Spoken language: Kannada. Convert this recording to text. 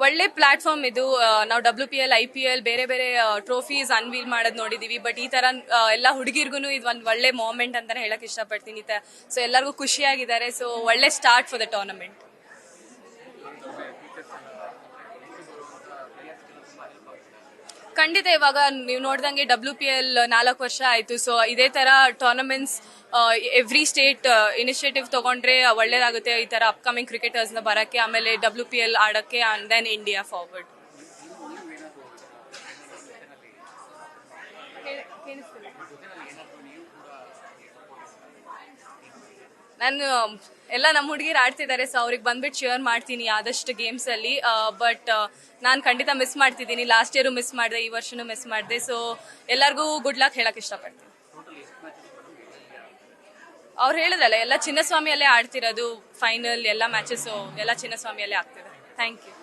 ಒಳ್ಳೆ ಪ್ಲಾಟ್ಫಾರ್ಮ್ ಇದು. ನಾವು WPL IPL ಬೇರೆ ಬೇರೆ ಟ್ರೋಫೀಸ್ ಅನ್ವೀಲ್ ಮಾಡೋದು ನೋಡಿದೀವಿ. ಬಟ್ ಈ ತರ ಎಲ್ಲ ಹುಡುಗಿರ್ಗು ಇದು ಒಂದು ಒಳ್ಳೆ ಮೂಮೆಂಟ್ ಅಂತಾನೆ ಹೇಳಕ್ ಇಷ್ಟಪಡ್ತೀನಿ. ಸೊ ಎಲ್ಲರಿಗೂ ಖುಷಿಯಾಗಿದ್ದಾರೆ. ಸೊ ಒಳ್ಳೆ ಸ್ಟಾರ್ಟ್ ಫಾರ್ ದ ಟೂರ್ನಮೆಂಟ್. ಖಂಡಿತ ಇವಾಗ ನೀವು ನೋಡ್ದಂಗೆ WPL 4 ವರ್ಷ ಆಯ್ತು. ಸೊ ಇದೇ ತರ ಟೂರ್ನಮೆಂಟ್ಸ್ ಎವ್ರಿ ಸ್ಟೇಟ್ ಇನಿಷಿಯೇಟಿವ್ ತಗೊಂಡ್ರೆ ಒಳ್ಳೇದಾಗುತ್ತೆ. ಈ ತರ ಅಪ್ಕಮಿಂಗ್ ಕ್ರಿಕೆಟರ್ಸ್ ನ ಬರಕ್ಕೆ, ಆಮೇಲೆ WPL ಆಡಕ್ಕೆ, ಅಂಡ್ ದೆನ್ ಇಂಡಿಯಾ ಫಾರ್ವರ್ಡ್. ನಾನು ಎಲ್ಲ ನಮ್ಮ ಹುಡುಗಿರು ಆಡ್ತಿದ್ದಾರೆ. ಸೊ ಅವ್ರಿಗೆ ಬಂದ್ಬಿಟ್ಟು ಚೇರ್ ಮಾಡ್ತೀನಿ ಆದಷ್ಟು ಗೇಮ್ಸ್ ಅಲ್ಲಿ. ಬಟ್ ನಾನು ಖಂಡಿತ ಮಿಸ್ ಮಾಡ್ತಿದ್ದೀನಿ. ಲಾಸ್ಟ್ ಇಯರ್ ಮಿಸ್ ಮಾಡಿದೆ, ಈ ವರ್ಷನೂ ಮಿಸ್ ಮಾಡಿದೆ. ಸೊ ಎಲ್ಲರಿಗೂ ಗುಡ್ ಲಕ್ ಹೇಳಕ್ ಇಷ್ಟಪಡ್ತೀನಿ. ಅವ್ರು ಹೇಳಿದ್ರಲ್ಲ, ಎಲ್ಲ ಚಿನ್ನಸ್ವಾಮಿಯಲ್ಲೇ ಆಡ್ತಿರೋದು ಫೈನಲ್ ಎಲ್ಲ ಮ್ಯಾಚಸ್ ಎಲ್ಲ ಚಿನ್ನಸ್ವಾಮಿಯಲ್ಲೇ ಆಗ್ತಿದೆ. Thank you.